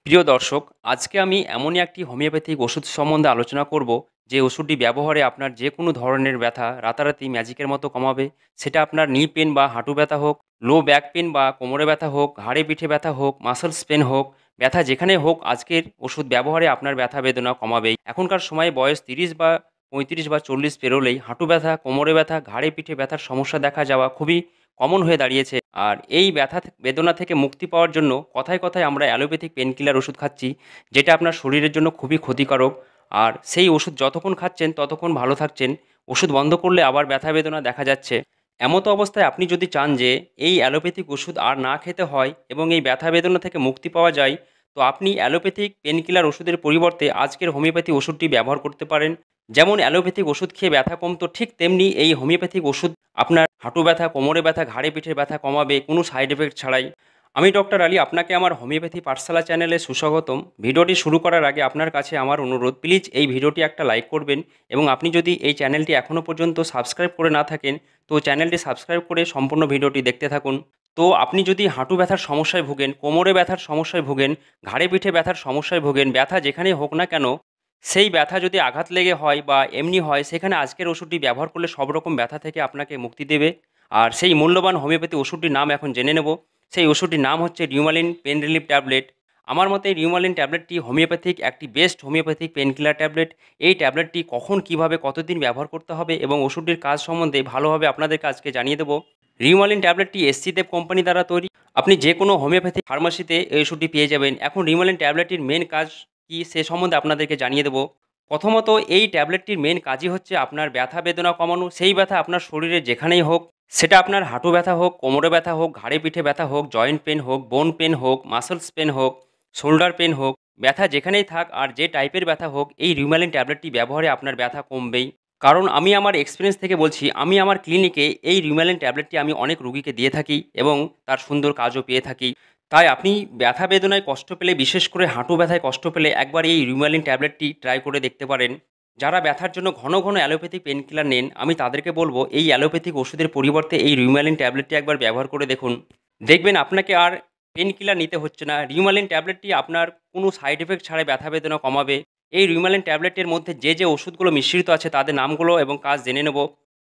প্রিয় দর্শক, আজকে আমি এমনই একটি হোমিওপ্যাথিক ওষুধ সম্বন্ধে আলোচনা করব, যে ওষুধটি ব্যবহারে আপনার যে কোনো ধরনের ব্যথা রাতারাতি ম্যাজিকের মতো কমাবে। সেটা আপনার নি পেন বা হাঁটু ব্যথা হোক, লো ব্যাক পেন বা কোমরে ব্যথা হোক, ঘাড়ে পিঠে ব্যথা হোক, মাসলস পেন হোক, ব্যথা যেখানে হোক, আজকের ওষুধ ব্যবহারে আপনার ব্যথা বেদনা কমাবেই। এখনকার সময়ে বয়স ৩০ বা ৩৫ বা ৪০ পেরোলেই হাঁটু ব্যথা, কোমরে ব্যথা, ঘাড়ে পিঠে ব্যথার সমস্যা দেখা যাওয়া খুবই কমন হয়ে দাঁড়িয়েছে। আর এই ব্যথা বেদনা থেকে মুক্তি পাওয়ার জন্য কথায় কথায় আমরা অ্যালোপ্যাথিক পেনকিলার ওষুধ খাচ্ছি, যেটা আপনার শরীরের জন্য খুবই ক্ষতিকারক। আর সেই ওষুধ যতক্ষণ খাচ্ছেন ততক্ষণ ভালো থাকছেন, ওষুধ বন্ধ করলে আবার ব্যথা বেদনা দেখা যাচ্ছে। এমতো অবস্থায় আপনি যদি চান যে এই অ্যালোপ্যাথিক ওষুধ আর না খেতে হয় এবং এই ব্যথা বেদনা থেকে মুক্তি পাওয়া যায়, তো আপনি অ্যালোপ্যাথিক পেনকিলার ওষুধের পরিবর্তে আজকের হোমিওপ্যাথি ওষুধটি ব্যবহার করতে পারেন। যেমন অ্যালোপ্যাথিক ওষুধ খেয়ে ব্যথা কমতো, ঠিক তেমনি এই হোমিওপ্যাথিক ওষুধ আপনার হাঁটু ব্যথা, কোমরে ব্যথা, ঘাড়ে পিঠের ব্যথা কমাবে কোনো সাইড এফেক্ট ছাড়াই। আমি ডক্টর আলী আপনাকে আমার হোমিওপ্যাথি পাঠশালা চ্যানেলে সুস্বাগতম। ভিডিওটি শুরু করার আগে আপনার কাছে আমার অনুরোধ, প্লিজ এই ভিডিওটি একটা লাইক করবেন, এবং আপনি যদি এই চ্যানেলটি এখনও পর্যন্ত সাবস্ক্রাইব করে না থাকেন, তো চ্যানেলটি সাবস্ক্রাইব করে সম্পূর্ণ ভিডিওটি দেখতে থাকুন। তো আপনি যদি হাঁটু ব্যথার সমস্যায় ভোগেন, কোমরে ব্যথার সমস্যায় ভোগেন, ঘাড়ে পিঠে ব্যথার সমস্যায় ভোগেন, ব্যথা যেখানেই হোক না কেন, সেই ব্যথা যদি আঘাত লেগে হয় বা এমনি হয়, সেখানে আজকের ওষুধটি ব্যবহার করলে সব রকম ব্যথা থেকে আপনাকে মুক্তি দেবে। আর সেই মূল্যবান হোমিওপ্যাথি ওষুধটির নাম এখন জেনে নেব। সেই ওষুধটির নাম হচ্ছে রিউমালিন পেন রিলিফ ট্যাবলেট। আমার মতে এই রিউমালিন ট্যাবলেটটি হোমিওপ্যাথিক একটি বেস্ট হোমিওপ্যাথিক পেনকিলার ট্যাবলেট। এই ট্যাবলেটটি কখন, কিভাবে, কতদিন ব্যবহার করতে হবে এবং ওষুধটির কাজ সম্বন্ধে ভালোভাবে আপনাদেরকে আজকে জানিয়ে দেবো। রিউমালিন ট্যাবলেটটি এসসি দেব কোম্পানি দ্বারা তৈরি। আপনি যে কোনো হোমিওপ্যাথি ফার্মাসিতে এই ওষুধটি পেয়ে যাবেন। এখন রিউমালিন ট্যাবলেটটির মেন কাজ কী সে সম্বন্ধে আপনাদেরকে জানিয়ে দেবো। প্রথমত, এই ট্যাবলেটটির মেন কাজই হচ্ছে আপনার ব্যথা বেদনা কমানো। সেই ব্যথা আপনার শরীরে যেখানেই হোক, সেটা আপনার হাঁটু ব্যথা হোক, কোমরে ব্যথা হোক, ঘাড়ে পিঠে ব্যথা হোক, জয়েন্ট পেন হোক, বোন পেন হোক, মাসলস পেন হোক, শোল্ডার পেন হোক, ব্যথা যেখানেই থাক আর যে টাইপের ব্যথা হোক, এই রিউমালিন ট্যাবলেটটি ব্যবহারে আপনার ব্যথা কমবেই। কারণ আমি আমার এক্সপিরিয়েন্স থেকে বলছি, আমি আমার ক্লিনিকে এই রিউমালিন ট্যাবলেটটি আমি অনেক রুগীকে দিয়ে থাকি এবং তার সুন্দর কাজও পেয়ে থাকি। তাই আপনি ব্যথা বেদনায় কষ্ট পেলে, বিশেষ করে হাঁটু ব্যথায় কষ্ট পেলে, একবার এই রিউমালিন ট্যাবলেটটি ট্রাই করে দেখতে পারেন। যারা ব্যথার জন্য ঘন ঘন অ্যালোপ্যাথিক পেনকিলার নেন, আমি তাদেরকে বলবো এই অ্যালোপ্যাথিক ওষুধের পরিবর্তে এই রিউমালিন ট্যাবলেটটি একবার ব্যবহার করে দেখুন। দেখবেন আপনাকে আর পেনকিলার নিতে হচ্ছে না। রিউমালিন ট্যাবলেটটি আপনার কোনো সাইড এফেক্ট ছাড়াই ব্যথা বেদনা কমাবে। এই রিউমালিন ট্যাবলেটের মধ্যে যে যে ওষুধগুলো মিশ্রিত আছে তাদের নামগুলো এবং কাজ জেনে নেব।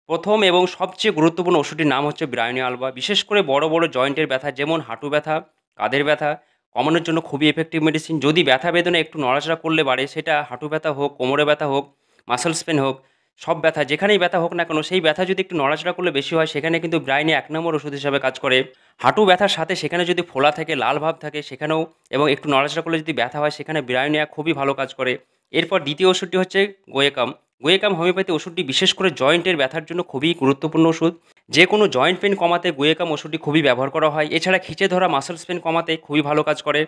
প্রথম এবং সবচেয়ে গুরুত্বপূর্ণ ওষুধটির নাম হচ্ছে ব্রায়োনিয়া আলবা। বিশেষ করে বড় বড় জয়েন্টের ব্যথা, যেমন হাঁটু ব্যথা, কাঁধের ব্যথা কমানোর জন্য খুবই এফেক্টিভ মেডিসিন। যদি ব্যথা বেদনা একটু নড়াচড়া করলে বাড়ে, সেটা হাঁটু ব্যথা হোক, কোমরে ব্যথা হোক, মাসলস পেন হোক, সব ব্যথা যেখানেই ব্যথা হোক না কেন, সেই ব্যথা যদি একটু নড়াচড়া করলে বেশি হয়, সেখানে কিন্তু ব্রায়োনিয়া ১ নম্বর ওষুধ হিসাবে কাজ করে। হাঁটু ব্যথার সাথে সেখানে যদি ফোলা থাকে, লাল ভাব থাকে সেখানেও, এবং একটু নড়াচড়া করলে যদি ব্যথা হয়, সেখানে ব্রায়োনিয়া খুবই ভালো কাজ করে। এরপর দ্বিতীয় ওষুধটি হচ্ছে গোয়েকাম। গোয়েকাম হোমিওপ্যাথি ওষুধটি বিশেষ করে জয়েন্টের ব্যথার জন্য খুবই গুরুত্বপূর্ণ ওষুধ। যে কোনো জয়েন্ট পেন কমাতে গোয়েকাম ওষুধটি খুবই ব্যবহার করা হয়। এছাড়া খিঁচে ধরা মাসলস পেন কমাতে খুবই ভালো কাজ করে।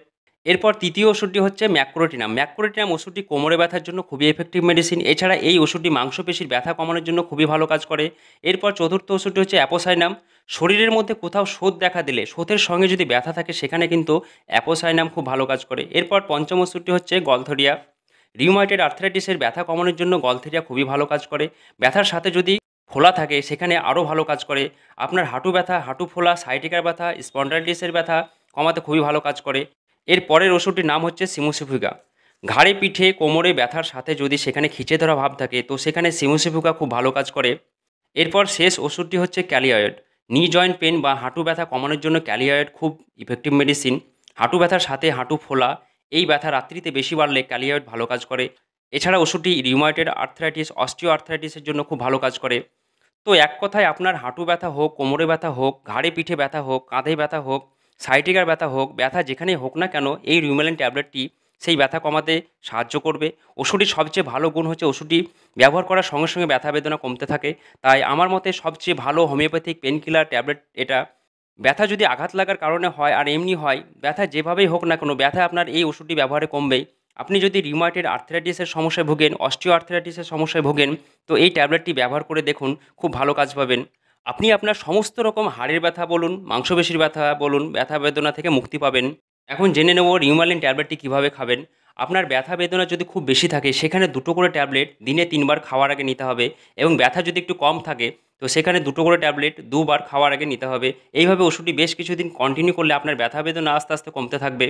এরপর তৃতীয় ওষুধটি হচ্ছে ম্যাক্রোটিনাম। ম্যাক্রোটিনাম ওষুধটি কোমরে ব্যথার জন্য খুবই এফেক্টিভ মেডিসিন। এছাড়া এই ওষুধটি মাংসপেশির ব্যথা কমানোর জন্য খুবই ভালো কাজ করে। এরপর চতুর্থ ওষুধটি হচ্ছে অ্যাপোসাইনাম। শরীরের মধ্যে কোথাও শোথ দেখা দিলে, শোথের সঙ্গে যদি ব্যথা থাকে, সেখানে কিন্তু অ্যাপোসাইনাম খুব ভালো কাজ করে। এরপর পঞ্চম ওষুধটি হচ্ছে গলথরিয়া। রিউমাটয়েড আর্থ্রাইটিসের ব্যথা কমানোর জন্য গলথেরিয়া খুবই ভালো কাজ করে। ব্যথার সাথে যদি ফোলা থাকে, সেখানে আরও ভালো কাজ করে। আপনার হাঁটু ব্যথা, হাঁটু ফোলা, সাইটিকার ব্যথা, স্পন্ডাইলিটিসের ব্যথা কমাতে খুবই ভালো কাজ করে। এর পরের ওষুধটির নাম হচ্ছে সিমোসিফিকা। ঘাড়ে পিঠে কোমরে ব্যথার সাথে যদি সেখানে খিঁচে ধরা ভাব থাকে, তো সেখানে সিমোসিফিকা খুব ভালো কাজ করে। এরপর শেষ ওষুধটি হচ্ছে ক্যালিয়েড। নি জয়েন্ট পেন বা হাঁটু ব্যথা কমানোর জন্য ক্যালিয়েড খুব ইফেক্টিভ মেডিসিন। হাঁটু ব্যথার সাথে হাঁটু ফোলা, এই ব্যথা রাত্রিতে বেশি বাড়লে ক্যালিয়েড ভালো কাজ করে। এছাড়া ওষুধটি রিউমাটয়েড আর্থ্রাইটিস, অস্টিও আর্থ্রাইটিসের জন্য খুব ভালো কাজ করে। তো এক কথায় আপনার হাঁটু ব্যথা হোক, কোমরে ব্যথা হোক, ঘাড়ে পিঠে ব্যথা হোক, কাঁধে ব্যথা হোক, সাইটিকার ব্যথা হোক, ব্যথা যেখানেই হোক না কেন, এই রিউমালিন ট্যাবলেটটি সেই ব্যথা কমাতে সাহায্য করবে। ওষুধটির সবচেয়ে ভালো গুণ হচ্ছে ওষুধটি ব্যবহার করার সঙ্গে সঙ্গে ব্যথা বেদনা কমতে থাকে। তাই আমার মতে সবচেয়ে ভালো হোমিওপ্যাথিক পেনকিলার ট্যাবলেট এটা। ব্যথা যদি আঘাত লাগার কারণে হয় আর এমনি হয়, ব্যথা যেভাবেই হোক না কেন, ব্যথা আপনার এই ওষুধটি ব্যবহারে কমবেই। আপনি যদি রিউমাটয়েড আর্থ্রাইটিসের সমস্যায় ভোগেন, অস্টিও আর্থ্রাইটিসের সমস্যায় ভোগেন, তো এই ট্যাবলেটটি ব্যবহার করে দেখুন, খুব ভালো কাজ পাবেন। আপনি আপনার সমস্ত রকম হাড়ের ব্যথা বলুন, মাংসপেশির ব্যথা বলুন, ব্যথা বেদনা থেকে মুক্তি পাবেন। এখন জেনে নেব রিউমালিন ট্যাবলেটটি কীভাবে খাবেন। আপনার ব্যথা বেদনা যদি খুব বেশি থাকে, সেখানে ২ টো করে ট্যাবলেট দিনে ৩ বার খাওয়ার আগে নিতে হবে, এবং ব্যথা যদি একটু কম থাকে, তো সেখানে ২ টো করে ট্যাবলেট ২ বার খাওয়ার আগে নিতে হবে। এইভাবে ওষুধটি বেশ কিছুদিন কন্টিনিউ করলে আপনার ব্যথা বেদনা আস্তে আস্তে কমতে থাকবে।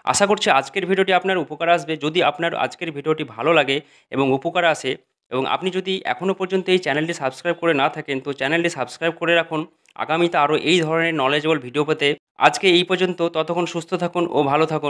আশা করছি আজকের ভিডিওটি আপনার উপকার আসবে। যদি আপনার আজকের ভিডিওটি ভালো লাগে এবং উপকার আসে এবং আপনি যদি এখনও পর্যন্ত এই চ্যানেলটি সাবস্ক্রাইব করে না থাকেন, তো চ্যানেলটি সাবস্ক্রাইব করে রাখুন আগামীতে আরও এই ধরনের নলেজেবল ভিডিও পেতে। আজকে এই পর্যন্ত, ততক্ষণ সুস্থ থাকুন ও ভালো থাকুন।